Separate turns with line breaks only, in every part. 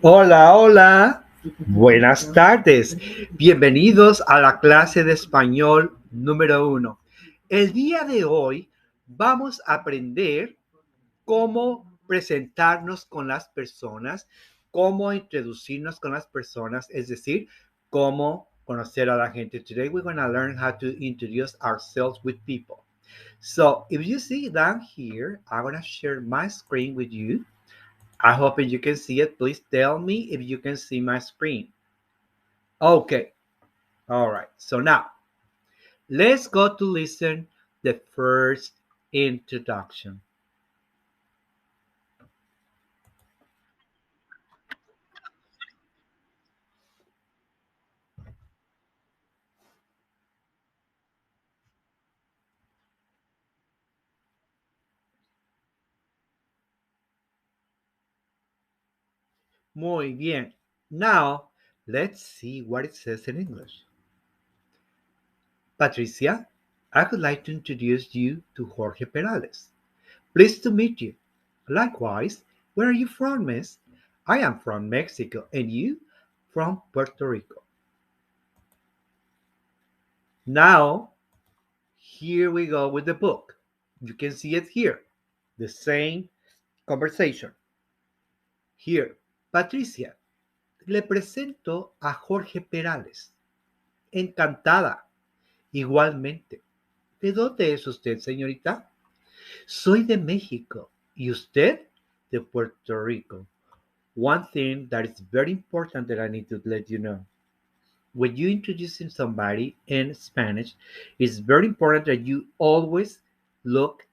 Hola, hola. Buenas tardes. Bienvenidos a la clase de español número 1. El día de hoy vamos a aprender cómo presentarnos con las personas, cómo introducirnos con las personas, es decir, cómo conocer a la gente. Today we're going to learn how to introduce ourselves with people. So if you see down here, I'm going to share my screen with you. I hope you can see it. Please tell me if you can see my screen. Okay. All right. So now let's go to listen the first introduction. Muy bien. Now let's see what it says in English. Patricia, I would like to introduce you to Jorge Perales. Pleased to meet you. Likewise, where are you from, miss? I am from Mexico, and you? From Puerto Rico. Now here we go with the book. You can see it here. The same conversation. Here. Patricia, le presento a Jorge Perales. Encantada. Igualmente. ¿De dónde es usted, señorita? Soy de México. ¿Y usted? De Puerto Rico. One thing that is very important that I need to let you know. When you introducing somebody in Spanish, it's very important that you always look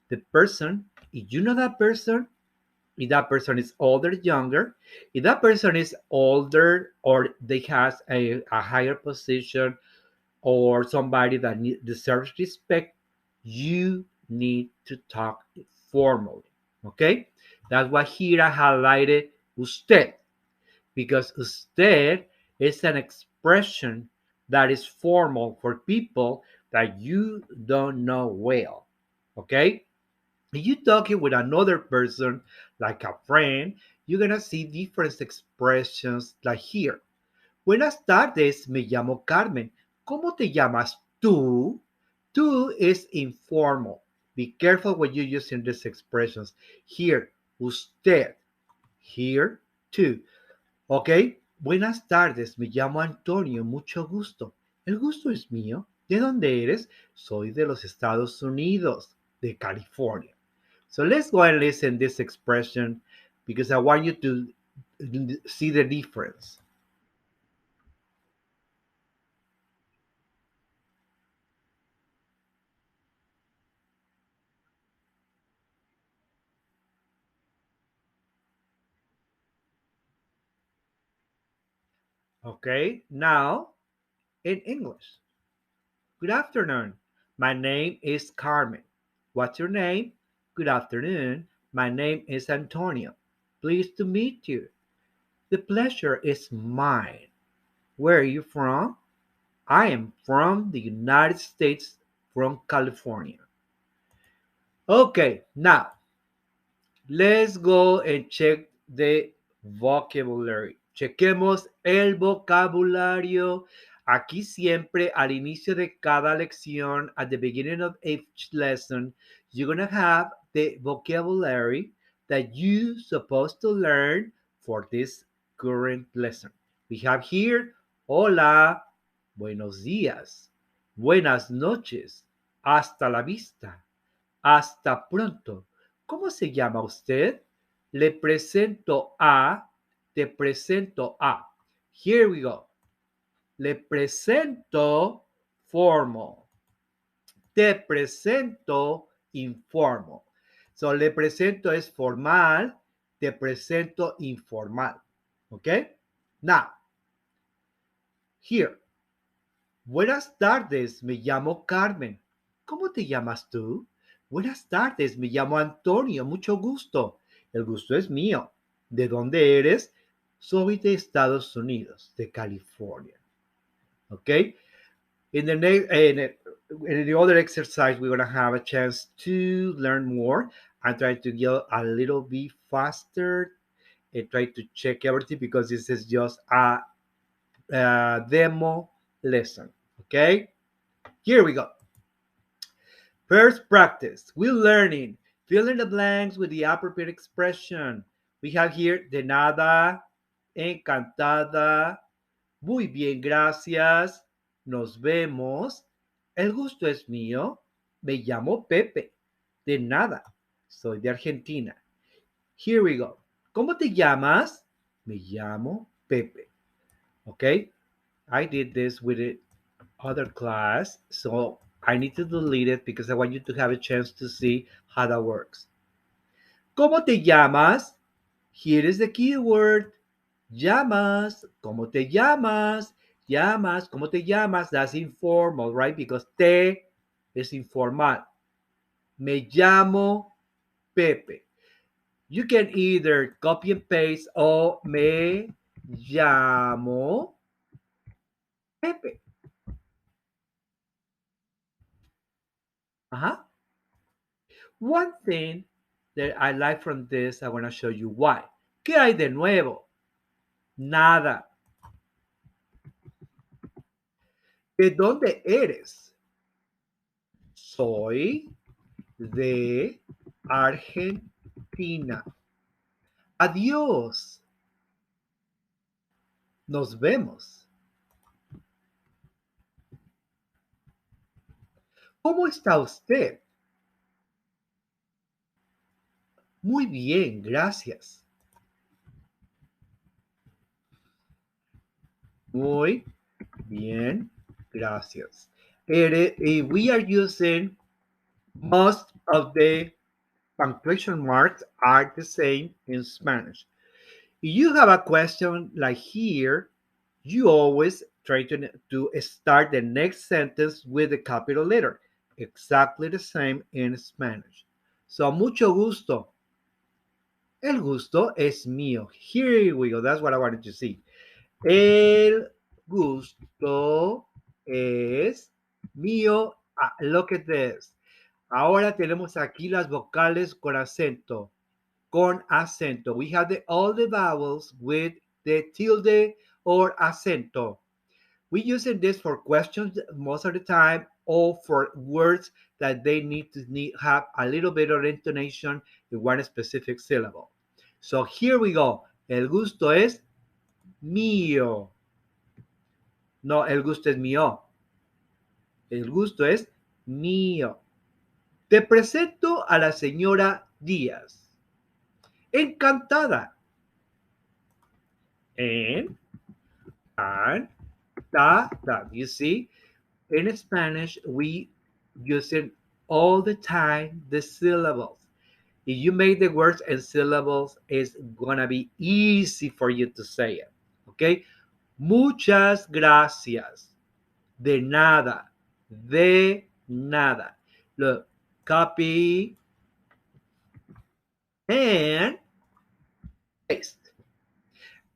the person. If you know that person, if that person is older, younger, if that person is older or they has a higher position or somebody that deserves respect, you need to talk formally. Okay? That's why here I highlighted usted, because usted is an expression that is formal for people that you don't know well. Okay? If you're talking with another person, like a friend, you're gonna see different expressions like here. Buenas tardes, me llamo Carmen. ¿Cómo te llamas tú? Tú is informal. Be careful when you're using these expressions. Here, usted. Here, tú. ¿Ok? Buenas tardes, me llamo Antonio, mucho gusto. El gusto es mío. ¿De dónde eres? Soy de los Estados Unidos, de California. So let's go and listen this expression because I want you to see the difference. Okay, now in English. Good afternoon. My name is Carmen. What's your name? Good afternoon. My name is Antonio. Pleased to meet you. The pleasure is mine. Where are you from? I am from the United States, from California. Okay, now let's go and check the vocabulary. Chequemos el vocabulario. Aquí siempre al inicio de cada lección, at the beginning of each lesson, you're going to have the vocabulary that you're supposed to learn for this current lesson. We have here, hola, buenos días, buenas noches, hasta la vista, hasta pronto. ¿Cómo se llama usted? Le presento a, te presento a. Here we go. Le presento formal. Te presento informal. So, le presento es formal, te presento informal. Okay? Now, here. Buenas tardes, me llamo Carmen. ¿Cómo te llamas tú? Buenas tardes, me llamo Antonio, mucho gusto. El gusto es mío. ¿De dónde eres? Soy de Estados Unidos, de California. Okay? In the next, in the other exercise, we're gonna have a chance to learn more. I'm trying to go a little bit faster, and try to check everything because this is just a demo lesson. Okay, here we go. First practice, we're learning. Fill in the blanks with the appropriate expression. We have here de nada, encantada, muy bien, gracias, nos vemos, el gusto es mío, me llamo Pepe, de nada, soy de Argentina. Here we go. ¿Cómo te llamas? Me llamo Pepe. Okay, I did this with the other class, so I need to delete it because I want you to have a chance to see how that works. ¿Cómo te llamas? Here is the keyword. Llamas. ¿Cómo te llamas? Llamas. ¿Cómo te llamas? That's informal, right? Because te is informal. Me llamo Pepe. You can either copy and paste o me llamo Pepe. Uh-huh. One thing that I like from this, I want to show you why. ¿Qué hay de nuevo? Nada. ¿De dónde eres? Soy de Argentina. Adiós. Nos vemos. ¿Cómo está usted? Muy bien, gracias. Muy bien, gracias. We are using most of the punctuation marks are the same in Spanish. If you have a question like here, you always try to start the next sentence with a capital letter. Exactly the same in Spanish. So, mucho gusto. El gusto es mío. Here we go. That's what I wanted to see. El gusto es mío. Look at this. Ahora tenemos aquí las vocales con acento. Con acento. We have all the vowels with the tilde or acento. We using this for questions most of the time or for words that they need to have a little bit of intonation in one specific syllable. So here we go. El gusto es mío. No, el gusto es mío. El gusto es mío. Te presento a la señora Díaz. Encantada. Encantada. You see, in Spanish, we use it all the time, the syllables. If you make the words and syllables, it's gonna be easy for you to say it. Okay? Muchas gracias. De nada. De nada. Look, copy and paste.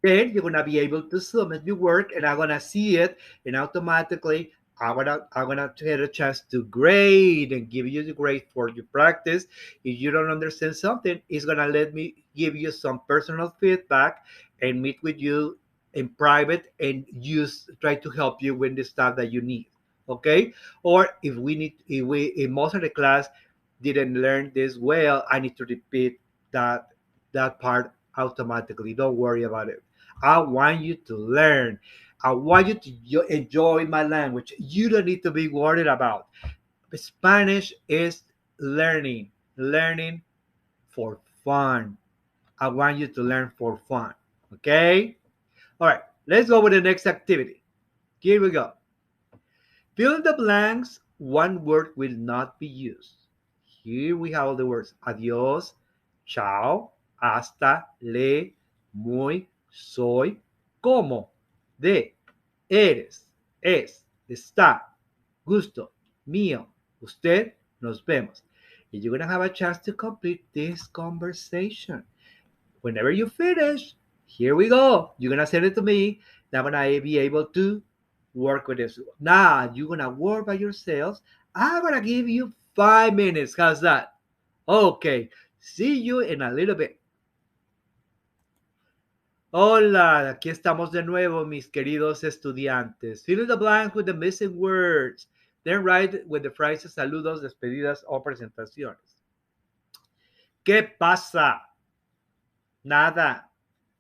Then you're gonna be able to submit your work, and I'm gonna see it, and automatically I'm gonna get a chance to grade and give you the grade for your practice. If you don't understand something, it's gonna let me give you some personal feedback and meet with you in private and use try to help you with the stuff that you need. Okay? Or if most of the class didn't learn this well, I need to repeat that part automatically. Don't worry about it. I want you to learn. I want you to enjoy my language. You don't need to be worried about. Spanish is learning for fun. I want you to learn for fun. Okay? All right, let's go with the next activity. Here we go. Fill in the blanks. One word will not be used. Here we have all the words adiós, chao, hasta, le, muy, soy, como, de, eres, es, está, gusto, mío, usted, nos vemos. And you're going to have a chance to complete this conversation. Whenever you finish, here we go. You're going to send it to me. I'm going to be able to work with this. Now, you're going to work by yourselves. I'm going to give you 5 minutes. How's that? Okay. See you in a little bit. Hola, aquí estamos de nuevo, mis queridos estudiantes. Fill in the blank with the missing words. Then write with the phrases saludos, despedidas o presentaciones. ¿Qué pasa? Nada.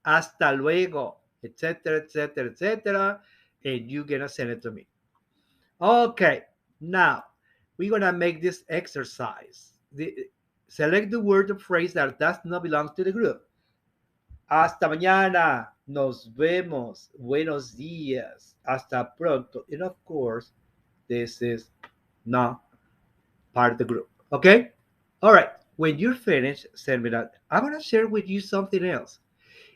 Hasta luego. Etcétera, etcétera, etcétera. And you're gonna send it to me. Okay, now we're gonna make this exercise. Select the word or phrase that does not belong to the group. Hasta mañana. Nos vemos. Buenos días. Hasta pronto. And of course, this is not part of the group. Okay? All right. When you're finished, send me that. I'm going to share with you something else.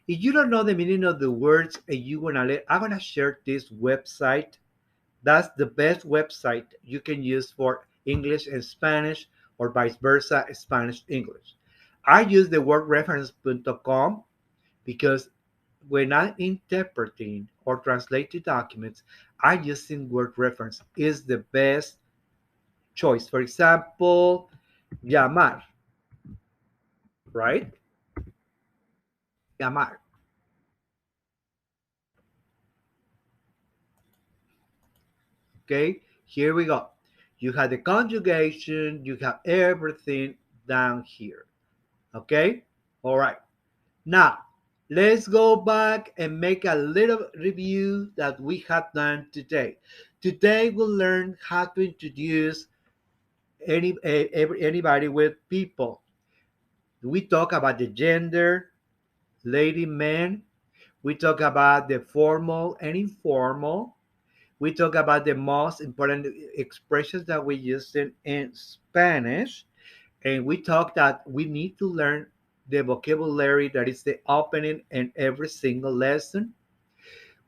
If you don't know the meaning of the words and you want to let, I'm going to share this website. That's the best website you can use for English and Spanish or vice versa, Spanish, English. I use the wordreference.com because when I'm interpreting or translating documents, I'm using word reference is the best choice. For example, llamar, right? Llamar. Okay, here we go. You have the conjugation, you have everything down here. Okay, all right. Now, let's go back and make a little review that we have done today. Today, we'll learn how to introduce anybody with people. We talk about the gender, lady, man. We talk about the formal and informal. We talk about the most important expressions that we use in Spanish. And we talk that we need to learn the vocabulary that is the opening in every single lesson.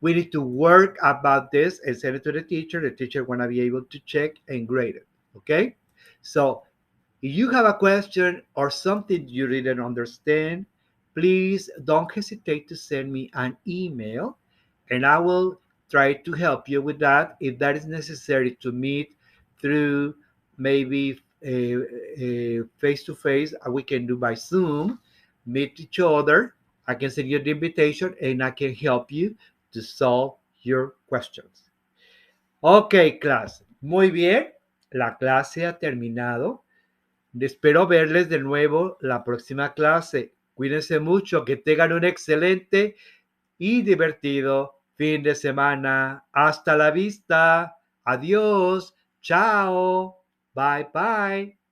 We need to work about this and send it to the teacher. The teacher want to be able to check and grade it. Okay? So if you have a question or something you didn't understand, please don't hesitate to send me an email and I will try to help you with that. If that is necessary to meet through maybe face to face, we can do by Zoom, meet each other. I can send you the invitation and I can help you to solve your questions. Ok, clase. Muy bien. La clase ha terminado. Espero verles de nuevo la próxima clase. Cuídense mucho, que tengan un excelente y divertido fin de semana. Hasta la vista. Adiós. Chao. Bye bye.